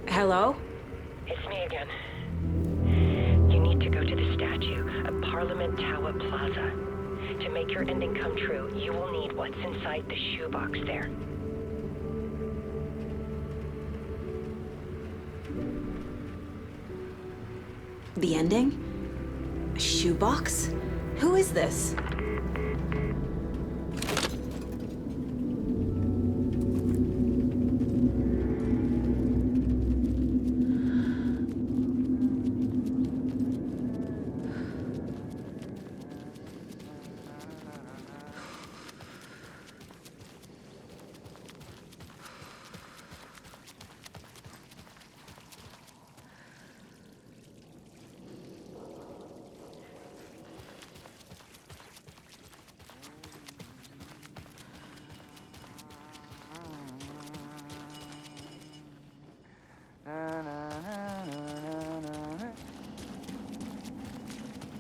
Hello? It's me again. You need to go to the statue at Parliament Tower Plaza. To make your ending come true, you will need what's inside the shoebox there. The ending? A shoebox? Who is this?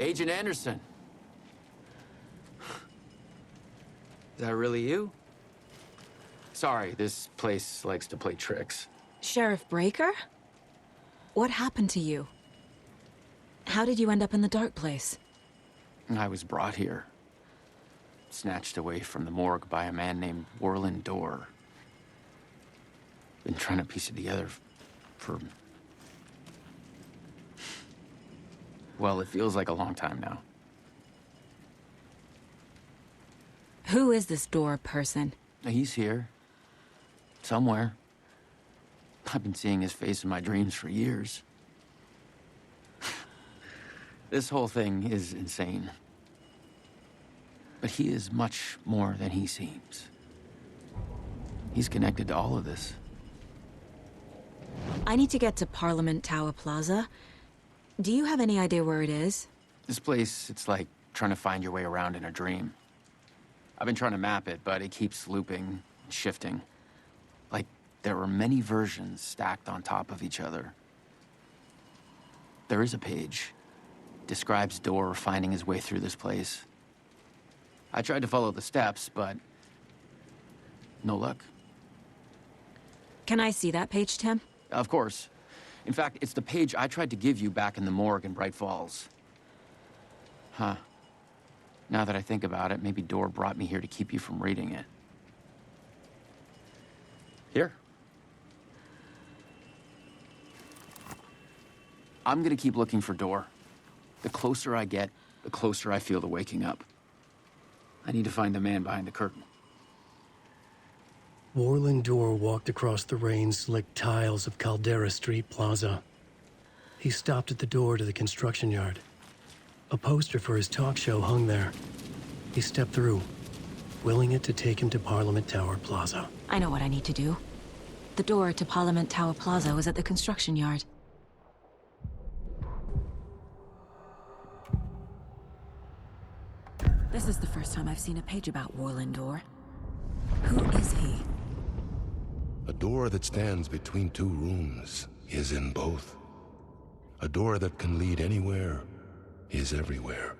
Agent Anderson. Is that really you? Sorry, this place likes to play tricks. Sheriff Breaker? What happened to you? How did you end up in the dark place? I was brought here. Snatched away from the morgue by a man named Warlin Dorr. Been trying to piece it together for... Well, it feels like a long time now. Who is this Dorr person? He's here. Somewhere. I've been seeing his face in my dreams for years. This whole thing is insane. But he is much more than he seems. He's connected to all of this. I need to get to Parliament Tower Plaza. Do you have any idea where it is? This place, it's like trying to find your way around in a dream. I've been trying to map it, but it keeps looping, shifting. Like there are many versions stacked on top of each other. There is a page. Describes Dorr finding his way through this place. I tried to follow the steps, but no luck. Can I see that page, Tim? Of course. In fact, it's the page I tried to give you back in the morgue in Bright Falls. Huh. Now that I think about it, maybe Dorr brought me here to keep you from reading it. Here. I'm gonna keep looking for Dorr. The closer I get, the closer I feel to waking up. I need to find the man behind the curtain. Warlin Dorr walked across the rain-slicked tiles of Caldera Street Plaza. He stopped at the door to the construction yard. A poster for his talk show hung there. He stepped through, willing it to take him to Parliament Tower Plaza. I know what I need to do. The door to Parliament Tower Plaza was at the construction yard. This is the first time I've seen a page about Warlin Dorr. Who is he? A door that stands between two rooms is in both. A door that can lead anywhere is everywhere.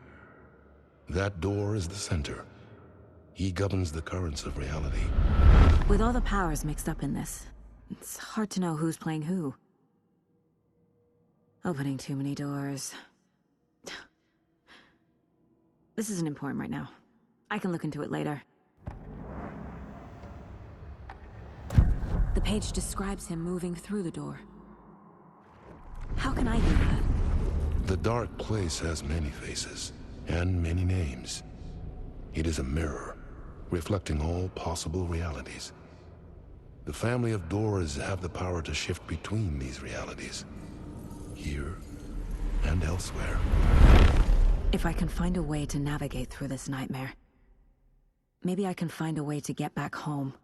That door is the center. He governs the currents of reality. With all the powers mixed up in this, it's hard to know who's playing who. Opening too many doors. This isn't important right now. I can look into it later. The page describes him moving through the door. How can I do that? The dark place has many faces and many names. It is a mirror, reflecting all possible realities. The family of Dorrs have the power to shift between these realities, here and elsewhere. If I can find a way to navigate through this nightmare, maybe I can find a way to get back home.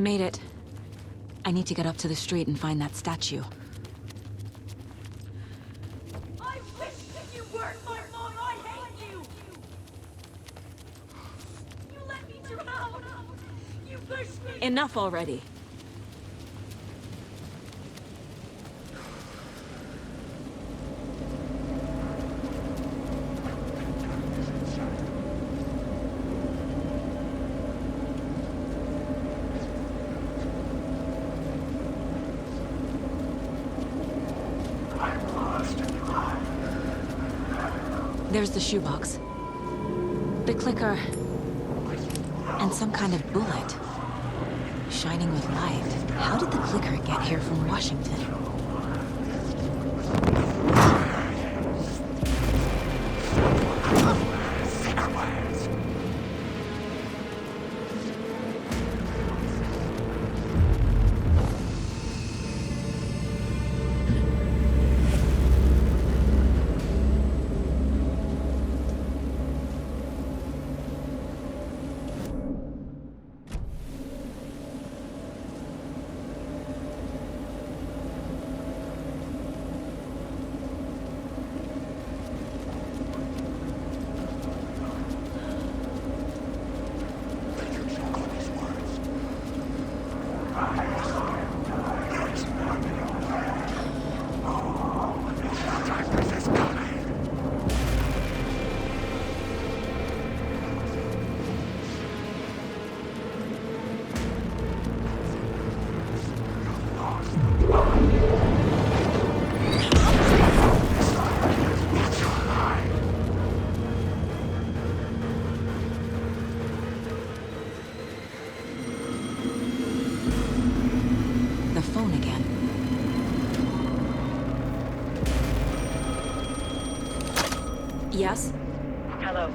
I made it. I need to get up to the street and find that statue. I wish that you weren't my mom. I hate you. You let me drown. You pushed me. Enough already. There's the shoebox. The clicker. And some kind of bullet. Shining with light. How did the clicker get here from Washington? The phone again. Yes? Hello.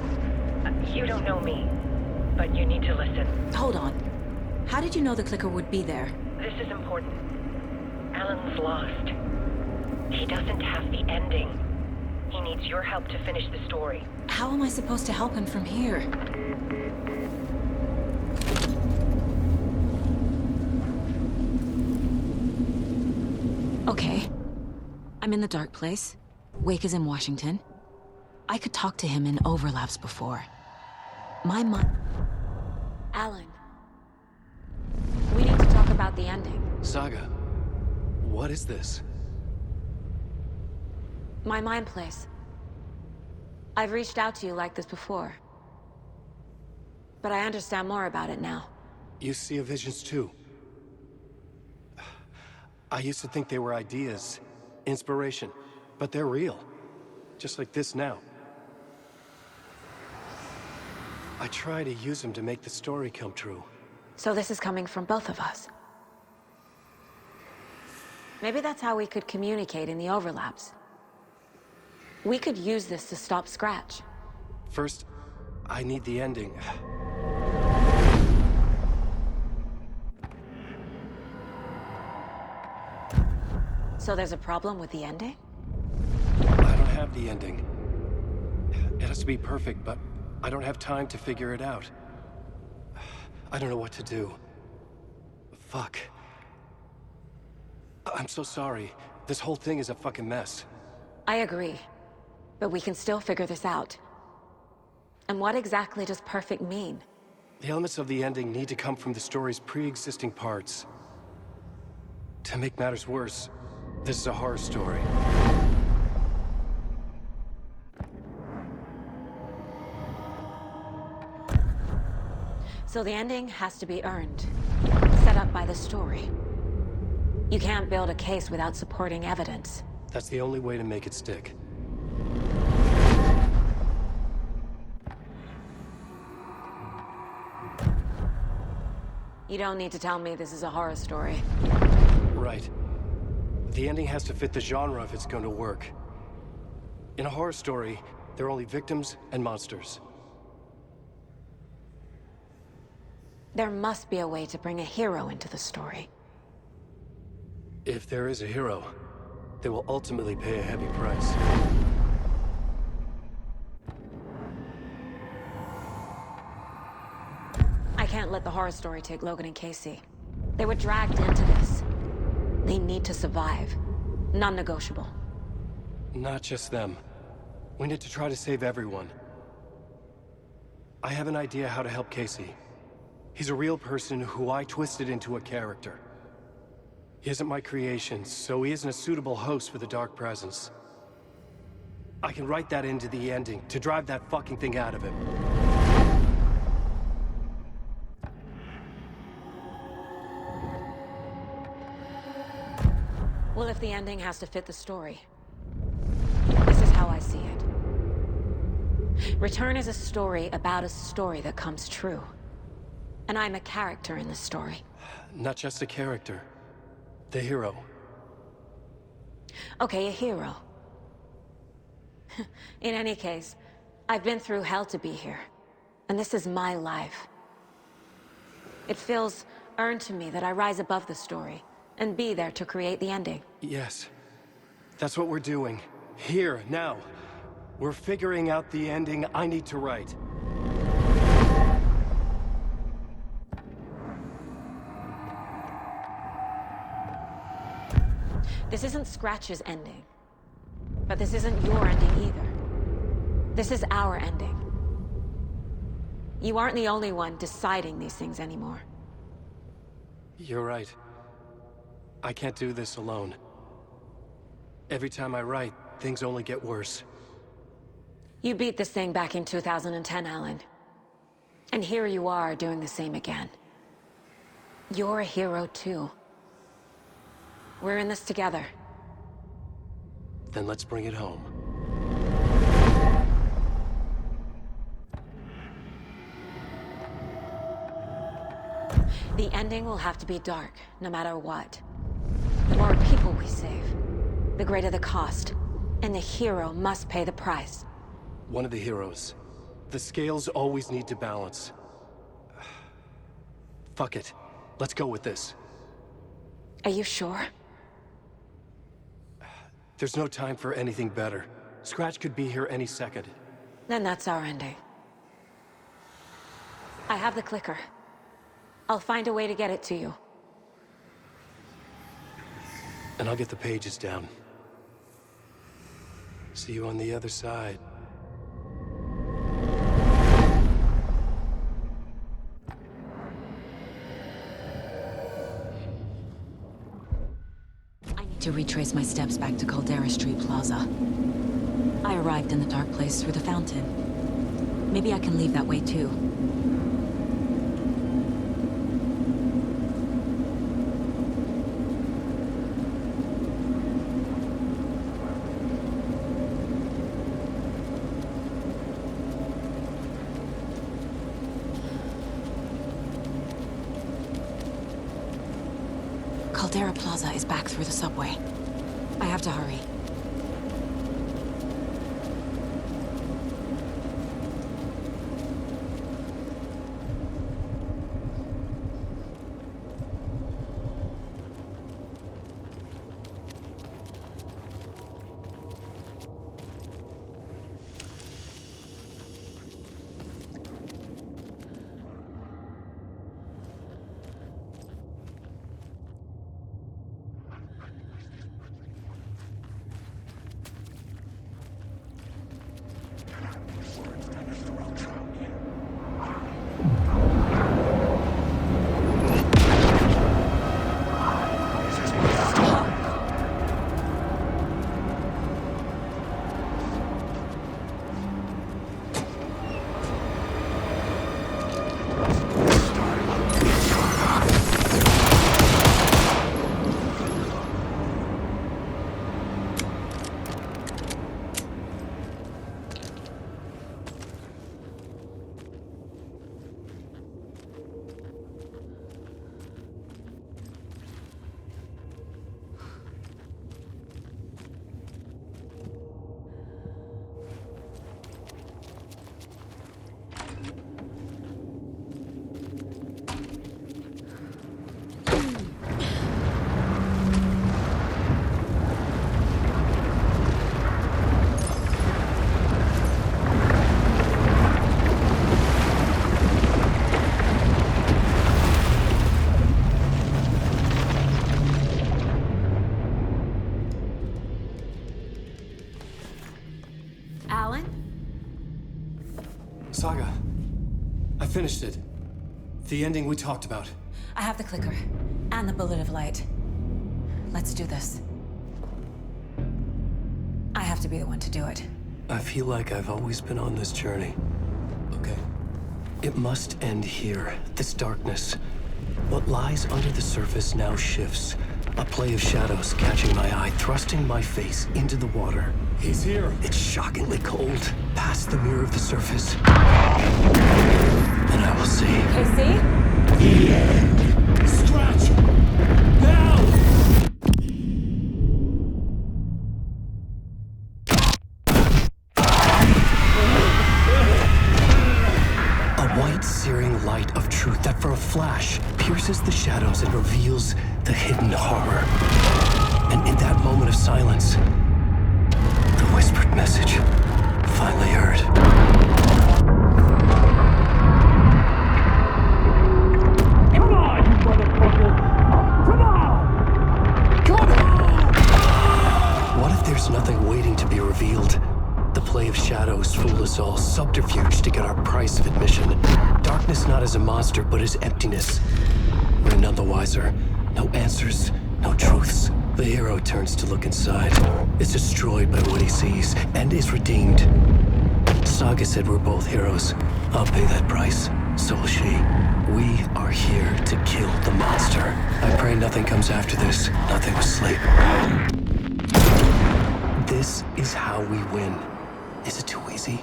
You don't know me, but you need to listen. Hold on. How did you know the clicker would be there? This is important. Alan's lost. He doesn't have the ending. He needs your help to finish the story. How am I supposed to help him from here? Okay. I'm in the dark place. Wake is in Washington. I could talk to him in overlaps before. My mind... Alan. We need to talk about the ending. Saga, what is this? My mind place. I've reached out to you like this before. But I understand more about it now. You see visions too. I used to think they were ideas, inspiration, but they're real. Just like this now. I try to use them to make the story come true. So this is coming from both of us. Maybe that's how we could communicate in the overlaps. We could use this to stop Scratch. First, I need the ending. So there's a problem with the ending? I don't have the ending. It has to be perfect, but I don't have time to figure it out. I don't know what to do. Fuck. I'm so sorry. This whole thing is a fucking mess. I agree. But we can still figure this out. And what exactly does perfect mean? The elements of the ending need to come from the story's pre-existing parts. To make matters worse, this is a horror story. So the ending has to be earned. Set up by the story. You can't build a case without supporting evidence. That's the only way to make it stick. You don't need to tell me this is a horror story. Right. The ending has to fit the genre if it's going to work. In a horror story, there are only victims and monsters. There must be a way to bring a hero into the story. If there is a hero, they will ultimately pay a heavy price. I can't let the horror story take Logan and Casey. They were dragged into this. They need to survive. Non-negotiable. Not just them. We need to try to save everyone. I have an idea how to help Casey. He's a real person who I twisted into a character. He isn't my creation, so he isn't a suitable host for the Dark Presence. I can write that into the ending to drive that fucking thing out of him. Well, if the ending has to fit the story, this is how I see it. Return is a story about a story that comes true. And I'm a character in this story. Not just a character. The hero. Okay, a hero. In any case, I've been through hell to be here. And this is my life. It feels earned to me that I rise above the story and be there to create the ending. Yes. That's what we're doing. Here, now. We're figuring out the ending I need to write. This isn't Scratch's ending. But this isn't your ending either. This is our ending. You aren't the only one deciding these things anymore. You're right. I can't do this alone. Every time I write, things only get worse. You beat this thing back in 2010, Alan. And here you are doing the same again. You're a hero too. We're in this together. Then let's bring it home. The ending will have to be dark, no matter what. The more people we save, the greater the cost. And the hero must pay the price. One of the heroes. The scales always need to balance. Fuck it. Let's go with this. Are you sure? There's no time for anything better. Scratch could be here any second. Then that's our ending. I have the clicker. I'll find a way to get it to you. And I'll get the pages down. See you on the other side. I need to retrace my steps back to Caldera Street Plaza. I arrived in the dark place through the fountain. Maybe I can leave that way too. Caldera Plaza is back through the subway. I have to hurry. Saga, I finished it. The ending we talked about. I have the clicker and the bullet of light. Let's do this. I have to be the one to do it. I feel like I've always been on this journey. Okay. It must end here, this darkness. What lies under the surface now shifts. A play of shadows catching my eye, thrusting my face into the water. He's here. It's shockingly cold, past the mirror of the surface. And I will see. KC? Scratch! Now! A white, searing light of truth that for a flash pierces the shadows and reveals the hidden horror. And in that moment of silence, the whispered message finally heard. Come on, you motherfucker! Come on! Come on! What if there's nothing waiting to be revealed? The play of shadows fool us all, subterfuge to get our price of admission. Darkness not as a monster, but as emptiness. We're none the wiser. No answers, no truths. The hero turns to look inside, is destroyed by what he sees, and is redeemed. Saga said we're both heroes. I'll pay that price. So will she. We are here to kill the monster. I pray nothing comes after this. Nothing but sleep. This is how we win. Is it too easy?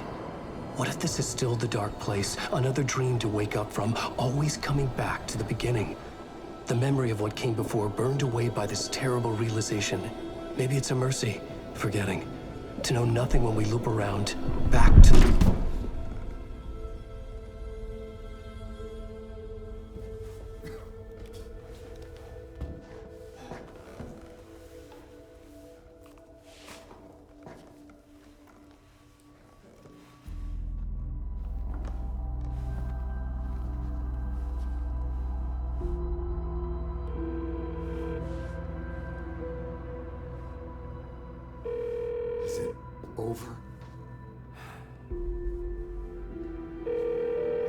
What if this is still the dark place? Another dream to wake up from, always coming back to the beginning. The memory of what came before burned away by this terrible realization. Maybe it's a mercy, forgetting. To know nothing when we loop around, back to... Is it over?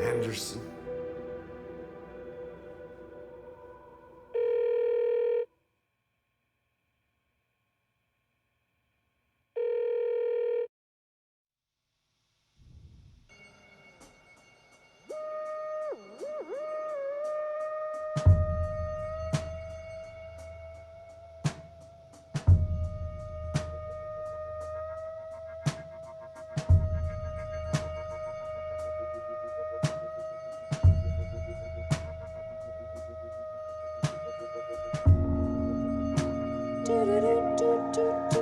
Anderson?